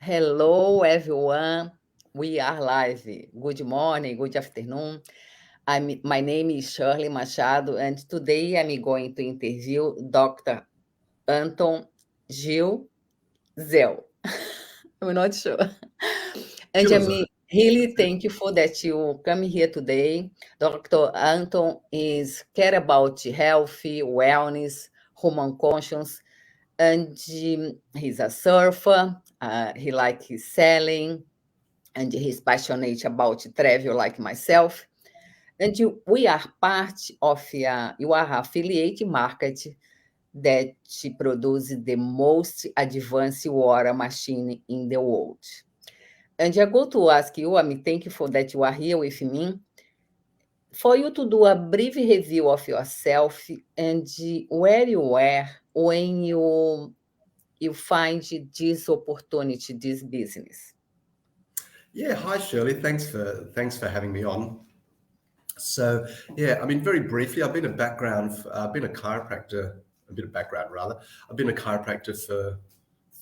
Hello, everyone. We are live. Good morning, good afternoon. My name is Shirley Machado, and today I'm going to interview Dr. Anton Gillezeau. I'm not sure. And Gillezeau. really That's it. thank you for that you come here today. Dr. Anton is care about health, wellness, human conscience, and he's a surfer. He likes sailing, and he's passionate about travel like myself. And we are part of you are affiliate market that produces the most advanced water machine in the world. And I go to ask you, thank you for that you are here with me, for you to do a brief review of yourself and where you were when you find this opportunity, this business. Yeah, hi Shirley. Thanks for having me on. So yeah, I mean, very briefly, I've been a chiropractor. A bit of background rather. I've been a chiropractor for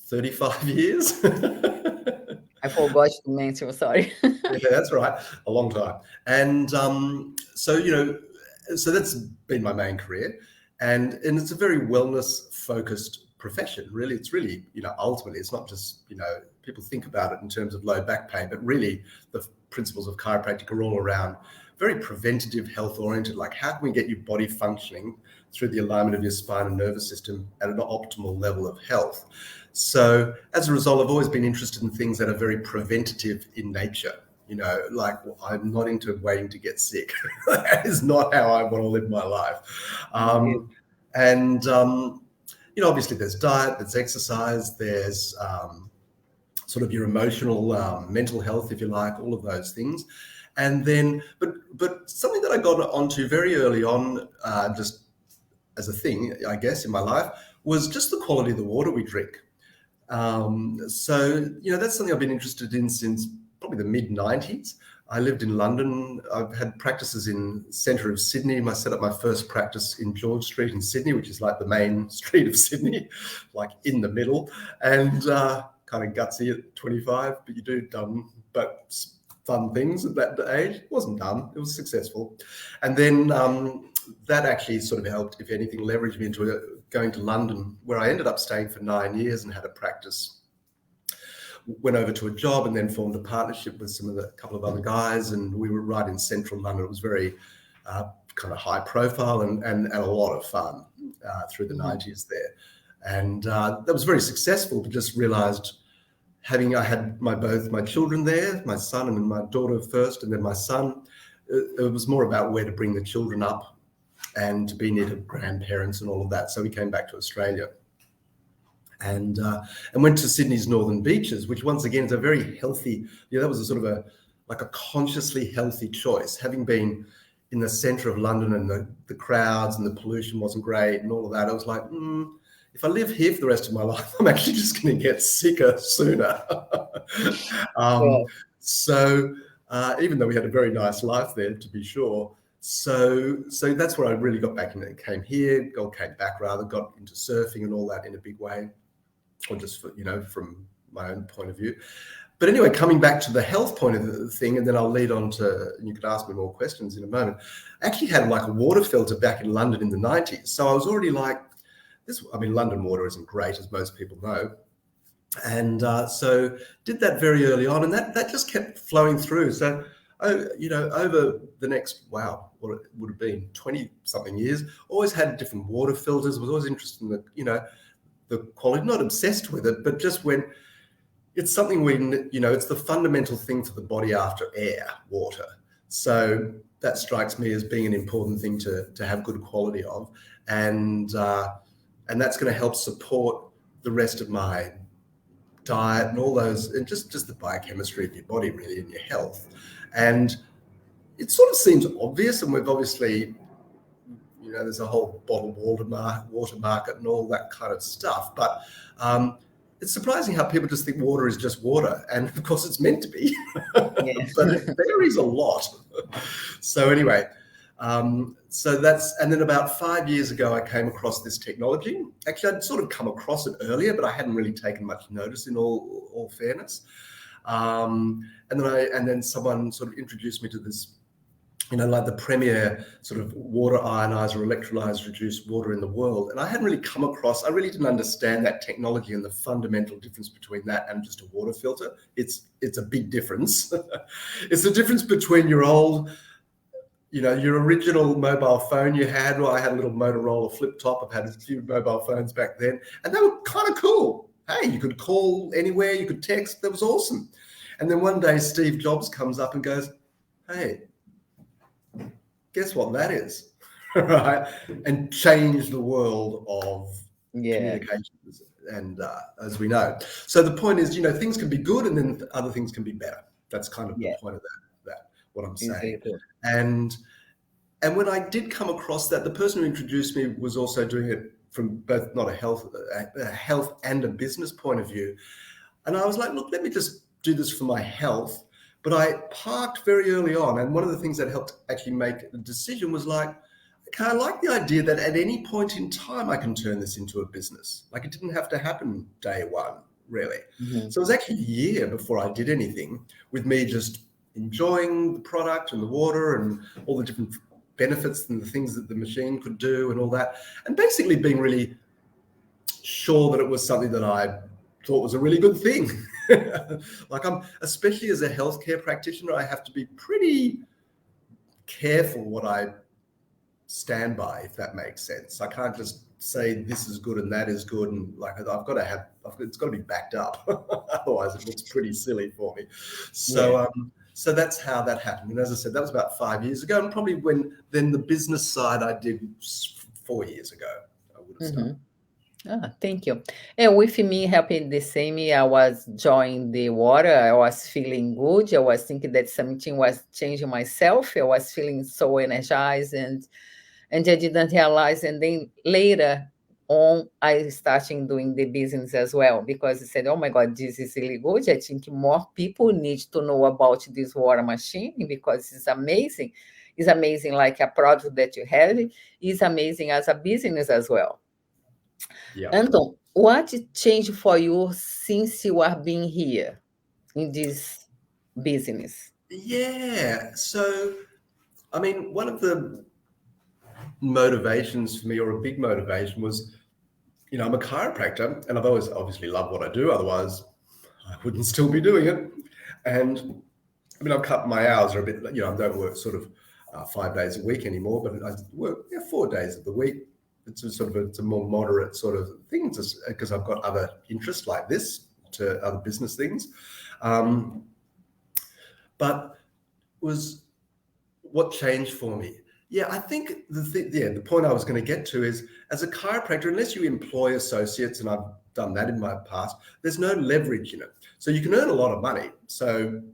35 years. I forgot to mention, sorry. Yeah, that's right. A long time. And so that's been my main career, and it's a very wellness focused profession. Really, it's really ultimately it's not just people think about it in terms of low back pain, but really the principles of chiropractic are all around very preventative, health oriented. Like how can we get your body functioning through the alignment of your spine and nervous system at an optimal level of health? So as a result, I've always been interested in things that are very preventative in nature. Like I'm not into waiting to get sick. That is not how I want to live my life. Um, and obviously there's diet, there's exercise, there's sort of your emotional, mental health, if you like, all of those things. And then, but something that I got onto very early on, just as a thing, I guess, in my life, was just the quality of the water we drink. So that's something I've been interested in since probably the mid 90s. I lived in London. I've had practices in centre of Sydney. I set up my first practice in George Street in Sydney, which is like the main street of Sydney, like in the middle, and kind of gutsy at 25, but you do dumb but fun things at that age. It wasn't dumb, it was successful. And then that actually sort of helped, if anything, leverage me into going to London, where I ended up staying for 9 years and had a practice. Went over to a job and then formed a partnership with a couple of other guys, and we were right in central London. It was very kind of high profile and a lot of fun through the 90s there. And that was very successful, but just realized I had both my children there, my son and my daughter first, and then my son. It was more about where to bring the children up and to be near to grandparents and all of that. So we came back to Australia and went to Sydney's Northern Beaches, which once again is a very healthy, that was a sort of like a consciously healthy choice. Having been in the centre of London and the crowds and the pollution wasn't great and all of that, I was like, if I live here for the rest of my life, I'm actually just going to get sicker sooner. So even though we had a very nice life there, to be sure. So that's where I really got back in. Came back, got into surfing and all that in a big way, or just from my own point of view. But anyway, coming back to the health point of the thing, and then I'll lead on to, you could ask me more questions in a moment. I actually had like a water filter back in London in the 90s. So I was already like, London water isn't great, as most people know. And so did that very early on, and that just kept flowing through. So, over the next, what it would have been 20 something years, always had different water filters, was always interested in the quality, not obsessed with it, but just when it's something it's the fundamental thing for the body after air, water. So that strikes me as being an important thing to have good quality of. And that's going to help support the rest of my diet and all those, and just the biochemistry of your body really and your health. And it sort of seems obvious, and we've obviously, there's a whole bottled water market and all that kind of stuff. But it's surprising how people just think water is just water, and of course it's meant to be, Yes. but it varies a lot. So anyway, So that's, and then about 5 years ago, I came across this technology. Actually, I'd sort of come across it earlier, but I hadn't really taken much notice, in all fairness. And then someone sort of introduced me to this, like the premier sort of water ionizer, electrolyzed reduced water in the world. And I hadn't really come across, I really didn't understand that technology and the fundamental difference between that and just a water filter. It's a big difference. It's the difference between your old, your original mobile phone you had. Well, I had a little Motorola flip top. I've had a few mobile phones back then, and they were kind of cool. Hey, you could call anywhere, you could text. That was awesome. And then one day Steve Jobs comes up and goes, hey, guess what that is? Right? And changed the world of communications, and as we know. So the point is, things can be good and then other things can be better. That's kind of the point of that, what I'm saying. Exactly. And when I did come across that, the person who introduced me was also doing it from both not a health and a business point of view. And I was like, look, let me just do this for my health. But I parked very early on. And one of the things that helped actually make the decision was like, okay, I like the idea that at any point in time, I can turn this into a business. Like, it didn't have to happen day one, really. Mm-hmm. So it was actually a year before I did anything, with me just enjoying the product and the water and all the different benefits and the things that the machine could do and all that. And basically being really sure that it was something that I thought was a really good thing. Like, especially as a healthcare practitioner, I have to be pretty careful what I stand by, if that makes sense. I can't just say this is good and that is good, and like it's got to be backed up. Otherwise, it looks pretty silly for me. So, so that's how that happened. And as I said, that was about 5 years ago, and probably then the business side I did 4 years ago. I would have started. Thank you. And with me helping the same, I was enjoying the water. I was feeling good. I was thinking that something was changing myself. I was feeling so energized, and I didn't realize. And then later on, I started doing the business as well, because I said, oh my God, this is really good. I think more people need to know about this water machine, because it's amazing. It's amazing, like a product that you have. It's amazing as a business as well. Yeah. Anton, what changed for you since you are being here in this business? Yeah. So, I mean, one of the motivations for me, or a big motivation, was, I'm a chiropractor and I've always obviously loved what I do. Otherwise, I wouldn't still be doing it. And I mean, I've cut my hours are a bit, I don't work sort of 5 days a week anymore, but I work 4 days of the week. It's a more moderate sort of thing, just because I've got other interests like this, to other business things. But was what changed for me? Yeah, I think the point I was going to get to is, as a chiropractor, unless you employ associates, and I've done that in my past, there's no leverage in it. So you can earn a lot of money,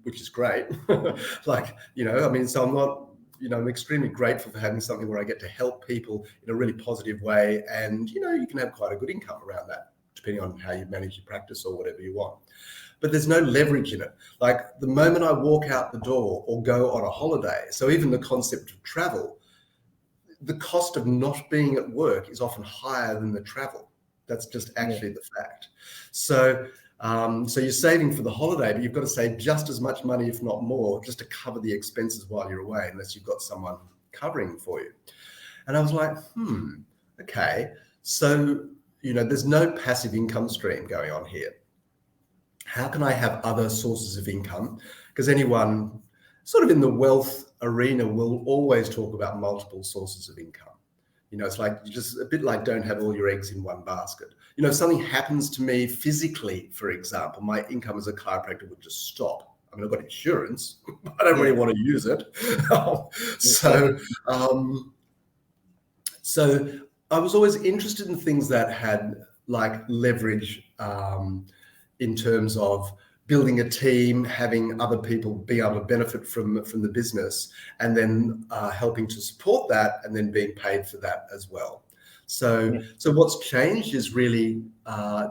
which is great. So I'm not, I'm extremely grateful for having something where I get to help people in a really positive way. And, you can have quite a good income around that, depending on how you manage your practice or whatever you want. But there's no leverage in it. Like, the moment I walk out the door or go on a holiday, so even the concept of travel, the cost of not being at work is often higher than the travel. That's just actually the fact. So you're saving for the holiday, but you've got to save just as much money, if not more, just to cover the expenses while you're away, unless you've got someone covering for you. And I was like, okay. So, there's no passive income stream going on here. How can I have other sources of income? Because anyone sort of in the wealth arena will always talk about multiple sources of income. It's like, you just a bit like, don't have all your eggs in one basket. If something happens to me physically, for example, my income as a chiropractor would just stop. I mean, I've got insurance, but I don't really want to use it. So I was always interested in things that had like leverage, in terms of building a team, having other people be able to benefit from the business, and then helping to support that, and then being paid for that as well. So what's changed is really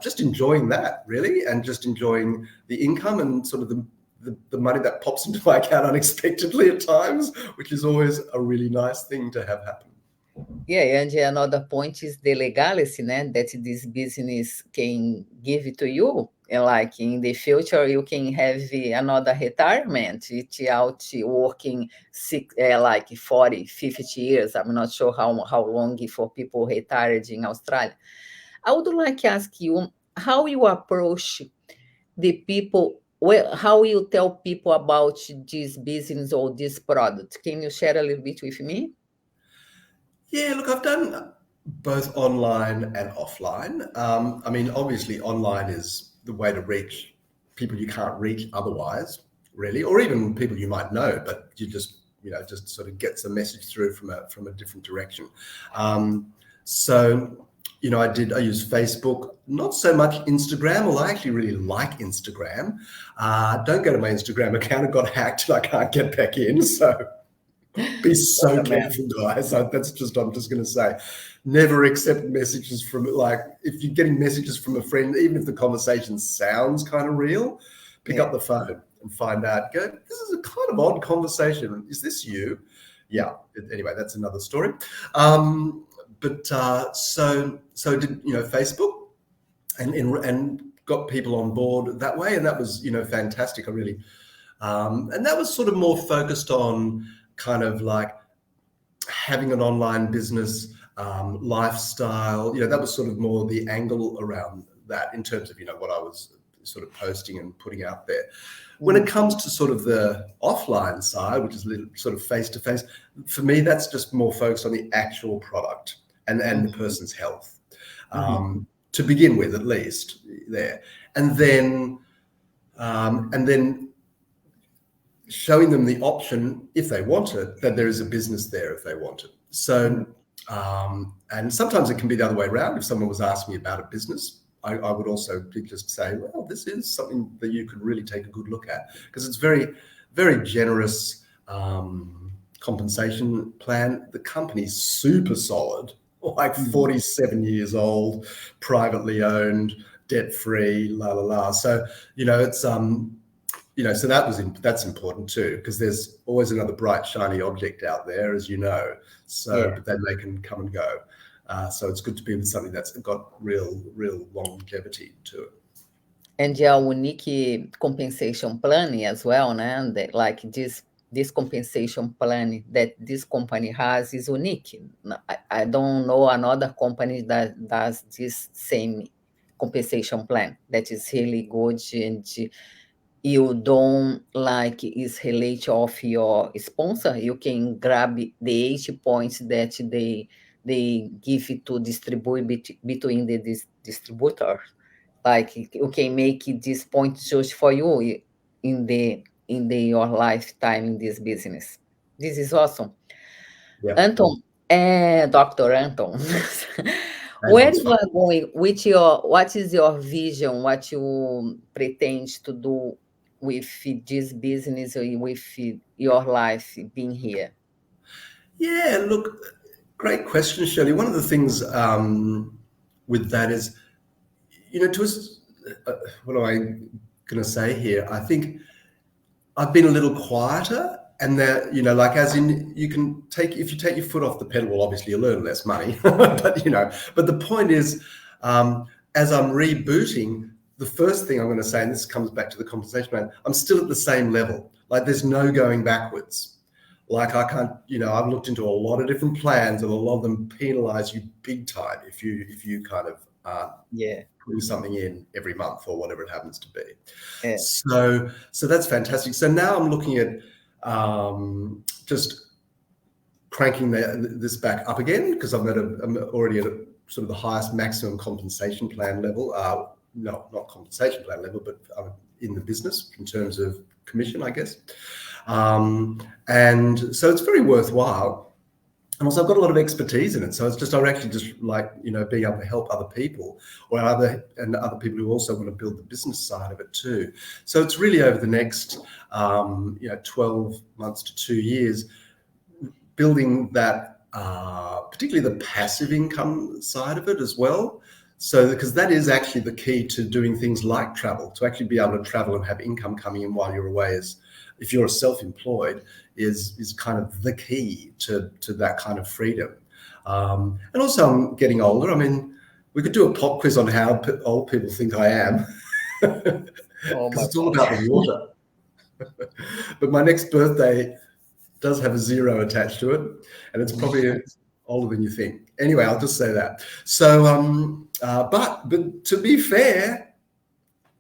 just enjoying that, really, and just enjoying the income and sort of the money that pops into my account unexpectedly at times, which is always a really nice thing to have happen. Yeah, and another point is the legality, né, that this business can give it to you. And like in the future, you can have another retirement without working like 40, 50 years. I'm not sure how long for people retired in Australia. I would like to ask you how you approach the people, well, how you tell people about this business or this product. Can you share a little bit with me? Yeah, look, I've done both online and offline. I mean, obviously, online is the way to reach people you can't reach otherwise, really, or even people you might know, but you just, just sort of gets a message through from a different direction. So, I use Facebook, not so much Instagram, although I actually really like Instagram. Don't go to my Instagram account; it got hacked, and I can't get back in. So. Be so careful, guys. I'm just going to say, never accept messages from, like, if you're getting messages from a friend, even if the conversation sounds kind of real, pick up the phone and find out. Go, this is a kind of odd conversation. Is this you? Yeah. Anyway, that's another story. So did Facebook and got people on board that way, and that was fantastic. I really, and that was sort of more focused on kind of like having an online business, lifestyle, that was sort of more the angle around that in terms of, what I was sort of posting and putting out there. When it comes to sort of the offline side, which is a little sort of face-to-face, for me, that's just more focused on the actual product and the person's health, to begin with, at least there. And then showing them the option, if they want it, that there is a business there if they want it. So, and sometimes it can be the other way around. If someone was asking me about a business, I would also just say, well, this is something that you could really take a good look at, because it's very, very generous compensation plan. The company's super solid, like 47 years old, privately owned, debt-free, So, it's so that's important too, because there's always another bright, shiny object out there, as you know. So, but then they can come and go. So it's good to be with something that's got real longevity to it. And a unique compensation plan as well, né? That, like this compensation plan that this company has is unique. I don't know another company that does this same compensation plan that is really good, and you don't like is relate of your sponsor. You can grab the 80 points that they give it to distribute between the distributor. Like you can make this point just for you in your lifetime in this business. This is awesome. Yeah. Anton, Dr. Anton, where Anton's you are going with what is your vision, what you pretend to do with this business or with your life being here? Yeah, look, great question, Shirley. One of the things with that is, to us, what am I going to say here? I think I've been a little quieter, and that, like, as in, if you take your foot off the pedal, well, obviously you'll earn less money, but the point is, as I'm rebooting, the first thing I'm going to say, and this comes back to the compensation plan, I'm still at the same level. Like, there's no going backwards. Like, I can't, I've looked into a lot of different plans, and a lot of them penalize you big time if you kind of putting something in every month or whatever it happens to be. So that's fantastic. So now I'm looking at just cranking this back up again, because I'm already at sort of the highest maximum compensation plan level. No, not compensation plan level, but in the business in terms of commission, I guess. And so it's very worthwhile. And also, I've got a lot of expertise in it. So it's just, I actually just like, being able to help other people or other people who also want to build the business side of it too. So it's really over the next, 12 months to 2 years, building that, particularly the passive income side of it as well. So, because that is actually the key to doing things like travel, to actually be able to travel and have income coming in while you're away is, if you're self-employed, is kind of the key to that kind of freedom. And also, I'm getting older. I mean, we could do a pop quiz on how old people think I am, Oh because my it's all gosh. about the water. But my next birthday does have a 0 attached to it, and it's probably older than you think. Anyway, I'll just say that. So, but to be fair,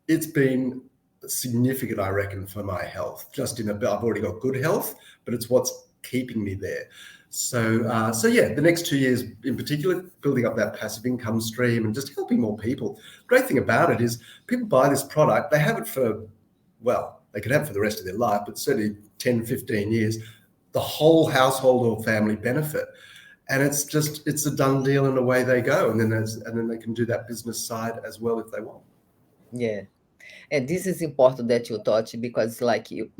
it's been significant, I reckon, for my health. Just in a bit, I've already got good health, but it's what's keeping me there. So yeah, the next 2 years in particular, building up that passive income stream and just helping more people. Great thing about it is people buy this product, they have it for, well, they could have it for the rest of their life, but certainly 10, 15 years, the whole household or family benefit. And it's a done deal, and away they go. And then they can do that business side as well if they want. Yeah. And this is important that you touch because, like you,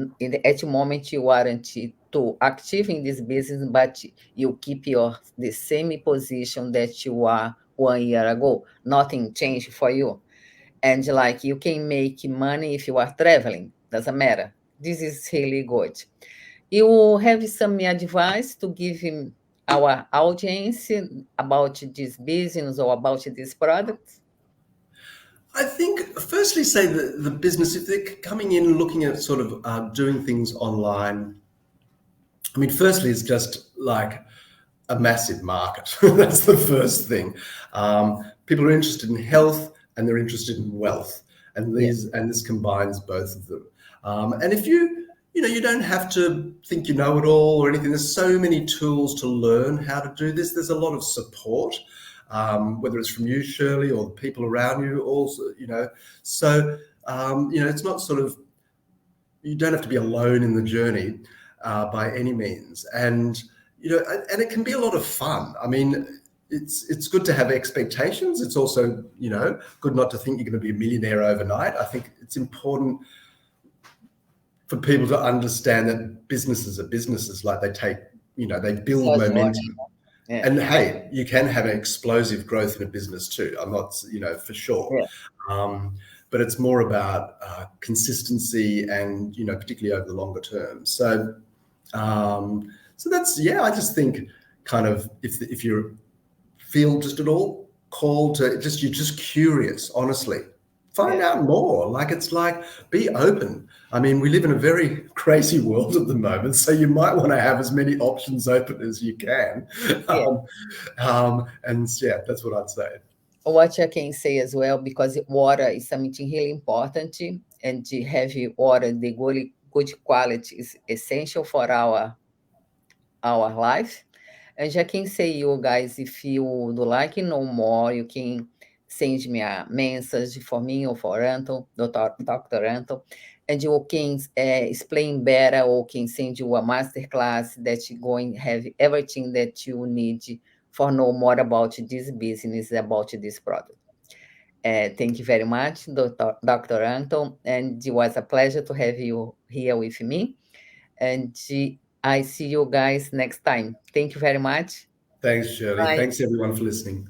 at the moment you aren't too active in this business, but you keep the same position that you are 1 year ago. Nothing changed for you, and like you can make money if you are traveling. Doesn't matter. This is really good. You have some advice to give our audience about this business or about this product? I think, firstly, say the business, if they're coming in looking at sort of doing things online, I mean, firstly, it's just like a massive market. That's the first thing. People are interested in health and they're interested in wealth, and Yeah. this combines both of them. And if you don't have to think you know it all or anything. There's so many tools to learn how to do this. There's a lot of support, whether it's from you, Shirley, or the people around you. Also. So it's not sort of, you don't have to be alone in the journey by any means. And and it can be a lot of fun. I mean, it's good to have expectations. It's also good not to think you're going to be a millionaire overnight. I think it's important for people to understand that businesses are businesses. Like they build So joy. momentum. Yeah. And hey, you can have an explosive growth in a business too. I'm not, for sure. Yeah. But it's more about consistency and, particularly over the longer term. So that's, yeah, I just think kind of if you feel just at all called to you're just curious, honestly, find out more. It's like, be open. I mean, we live in a very crazy world at the moment, so you might want to have as many options open as you can. Yeah. And yeah, that's what I'd say. What I can say as well, because water is something really important, and to have water, the good quality is essential for our life. And I can say, you guys, if you would like to know more, you can send me a message for me or for Anton, Dr. Anton, and you can explain better, or can send you a masterclass that you going to have everything that you need for know more about this business, about this product. Thank you very much, Dr. Anton, and it was a pleasure to have you here with me. And I see you guys next time. Thank you very much. Thanks, Shirley. Bye. Thanks, everyone, for listening.